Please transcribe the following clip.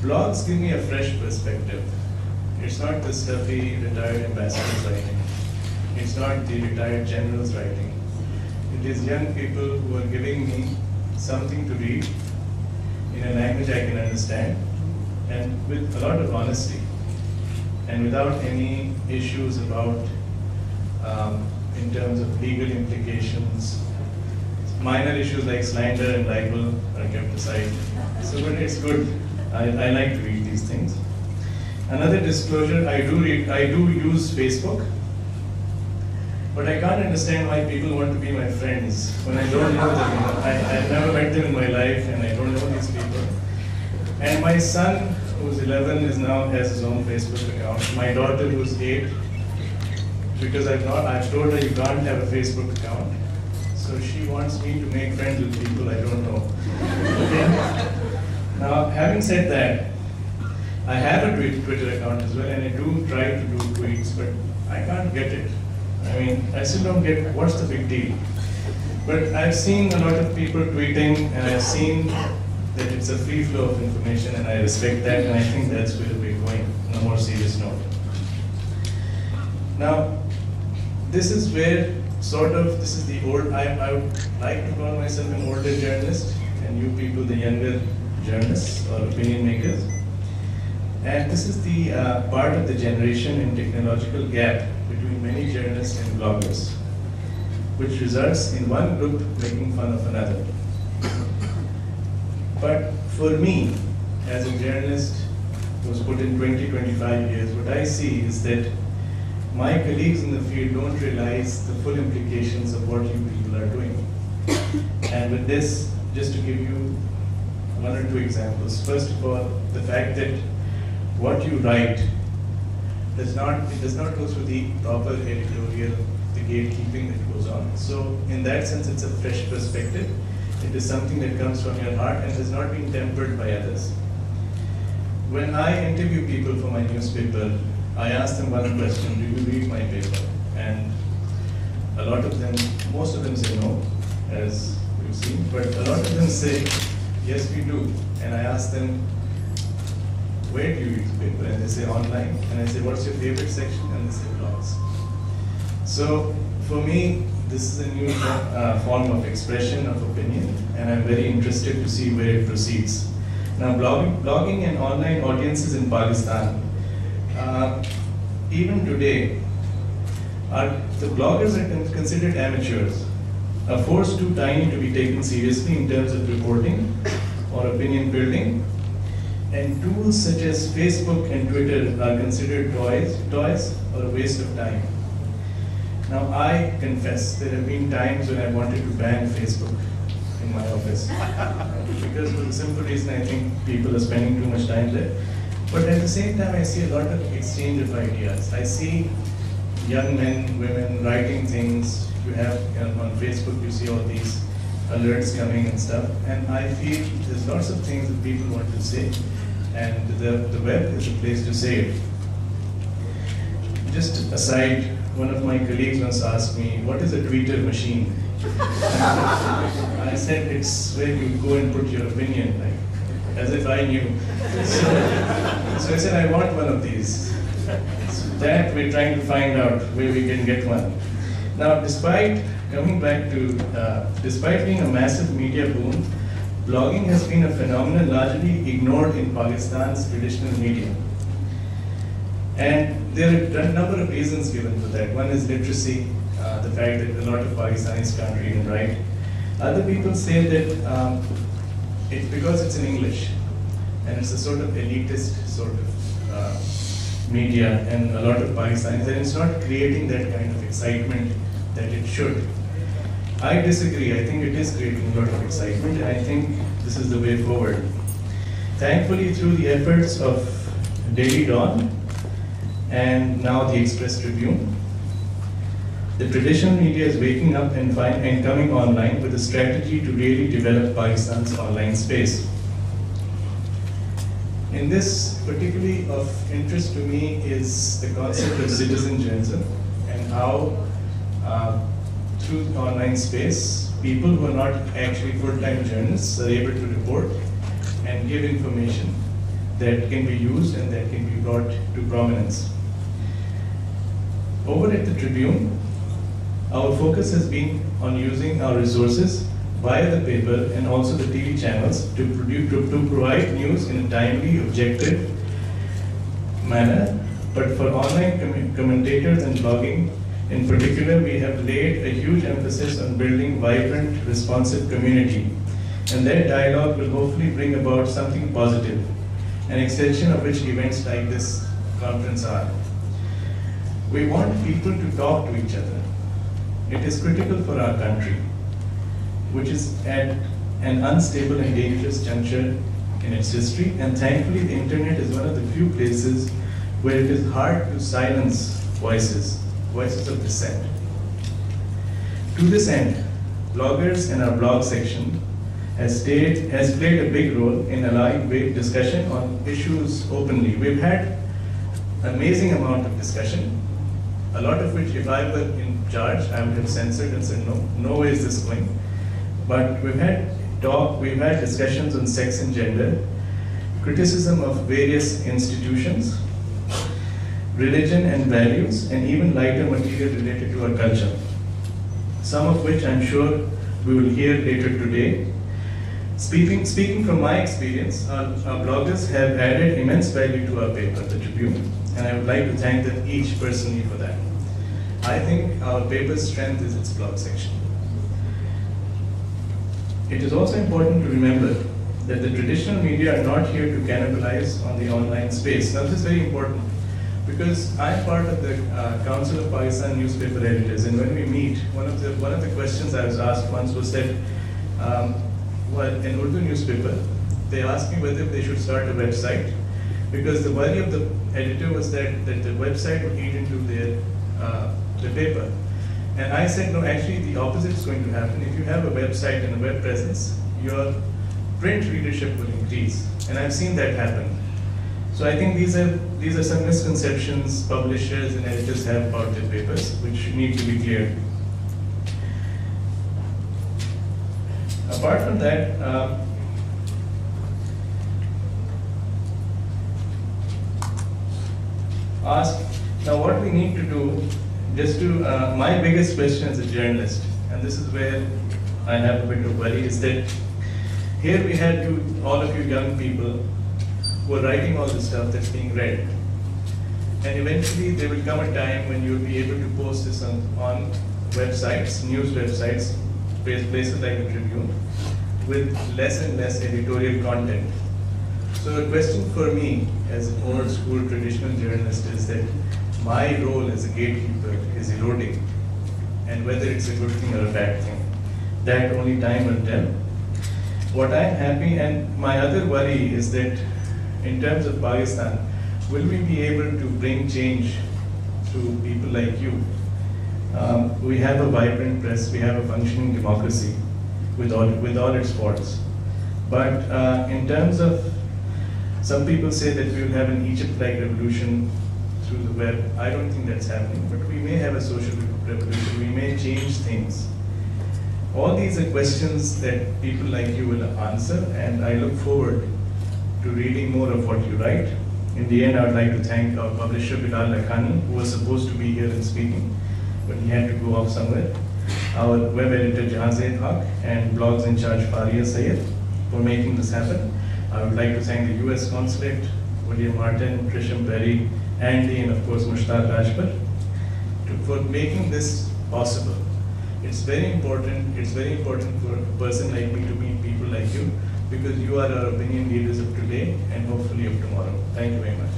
blogs give me a fresh perspective. It's not the stuffy retired ambassadors writing. It's not the retired generals writing. It is young people who are giving me something to read in a language I can understand, and with a lot of honesty, and without any issues about, in terms of legal implications. Minor issues like slander and libel are kept aside. So, but it's good. I like to read these things. Another disclosure, I do use Facebook, but I can't understand why people want to be my friends when I don't know them. I've never met them in my life, and I don't know these people. And my son, who's 11, has his own Facebook account. My daughter, who's 8, because I've told her you can't have a Facebook account. So she wants me to make friends with people I don't know. Okay? Now, having said that, I have a Twitter account as well, and I do try to do tweets, but I can't get it. I mean, I still don't get what's the big deal. But I've seen a lot of people tweeting, and I've seen that it's a free flow of information, and I respect that, and I think that's where we're going on a more serious note. Now, this is where this is the old, I would like to call myself an older journalist, and you people the younger journalists or opinion makers. And this is the part of the generation and technological gap between many journalists and bloggers, which results in one group making fun of another. But for me, as a journalist who's put in 20-25 years, what I see is that my colleagues in the field don't realize the full implications of what you people are doing. And with this, just to give you one or two examples. First of all, the fact that what you write does not go through the proper editorial, the gatekeeping that goes on. So in that sense, it's a fresh perspective. It is something that comes from your heart and has not been tempered by others. When I interview people for my newspaper, I ask them one question: do you read my paper? And a lot of them, most of them say no, as you've seen, but a lot of them say, yes, we do. And I ask them, where do you read the paper? And they say online. And I say, what's your favorite section? And they say blogs. So for me, this is a new form of expression of opinion, and I'm very interested to see where it proceeds. Now, blogging and online audiences in Pakistan, even today, the bloggers are considered amateurs, a force too tiny to be taken seriously in terms of reporting or opinion building, and tools such as Facebook and Twitter are considered toys or a waste of time. Now, I confess there have been times when I wanted to ban Facebook in my office because for the simple reason I think people are spending too much time there. But at the same time, I see a lot of exchange of ideas. I see young men, women writing things. You have on Facebook, you see all these alerts coming and stuff. And I feel there's lots of things that people want to say. And the web is a place to say it. Just aside, one of my colleagues once asked me, what is a Twitter machine? I said, it's where you go and put your opinion, like, as if I knew. So I said, I want one of these. So that we're trying to find out where we can get one. Now, despite being a massive media boom, blogging has been a phenomenon largely ignored in Pakistan's traditional media. And there are a number of reasons given for that. One is literacy, the fact that a lot of Pakistanis can't read and write. Other people say that it's because it's in English, and it's a sort of elitist sort of media, and a lot of Pakistanis, and it's not creating that kind of excitement that it should. I disagree. I think it is creating a lot of excitement, and I think this is the way forward. Thankfully, through the efforts of Daily Dawn and now the Express Tribune, the traditional media is waking up and coming online with a strategy to really develop Pakistan's online space. In this, particularly of interest to me is the concept of citizen journalism and how through the online space, people who are not actually full-time journalists are able to report and give information that can be used and that can be brought to prominence. Over at the Tribune, our focus has been on using our resources via the paper and also the TV channels to provide news in a timely, objective manner. But for online commentators and blogging in particular, we have laid a huge emphasis on building vibrant, responsive community. And that dialogue will hopefully bring about something positive, an extension of which events like this conference are. We want people to talk to each other. It is critical for our country, which is at an unstable and dangerous juncture in its history, and thankfully the internet is one of the few places where it is hard to silence voices of dissent. To this end, bloggers and our blog section has played a big role in allowing great discussion on issues openly. We've had an amazing amount of discussion, a lot of which if I were in charge, I would have censored and said, no way is this going. But we've had discussions on sex and gender, criticism of various institutions, religion and values, and even lighter material related to our culture. Some of which I'm sure we will hear later today. Speaking from my experience, our bloggers have added immense value to our paper, the Tribune, and I would like to thank them each personally for that. I think our paper's strength is its blog section. It is also important to remember that the traditional media are not here to cannibalize on the online space. Now this is very important because I'm part of the Council of Pakistan Newspaper Editors, and when we meet, one of the questions I was asked once was that, in Urdu newspaper, they asked me whether they should start a website, because the worry of the editor was that the website would eat into the paper. And I said, no, actually the opposite is going to happen. If you have a website and a web presence, your print readership will increase. And I've seen that happen. So I think these are some misconceptions publishers and editors have about their papers, which need to be cleared. Apart from that, now what we need to do, my biggest question as a journalist, and this is where I have a bit of worry, is that here we had all of you young people who are writing all this stuff that's being read. And eventually there will come a time when you'll be able to post this on websites, news websites, places like the Tribune, with less and less editorial content. So a question for me as an old school traditional journalist is that my role as a gatekeeper is eroding, and whether it's a good thing or a bad thing, that only time will tell. What I'm happy, and my other worry is that in terms of Pakistan, will we be able to bring change through people like you? We have a vibrant press, we have a functioning democracy with all its faults. But in terms of, some people say that we will have an Egypt-like revolution through the web. I don't think that's happening, but we may have a social revolution, we may change things. All these are questions that people like you will answer, and I look forward to reading more of what you write. In the end, I would like to thank our publisher Bilal Lakhani, who was supposed to be here and speaking, but he had to go off somewhere. Our web editor Jahanzeb Haq and blogs in charge Faria Sayed for making this happen. I would like to thank the US Consulate, William Martin, Trisham Berry, Andy, and of course Mushtaq Rajpal for making this possible. It's very important for a person like me to meet people like you, because you are our opinion leaders of today and hopefully of tomorrow. Thank you very much.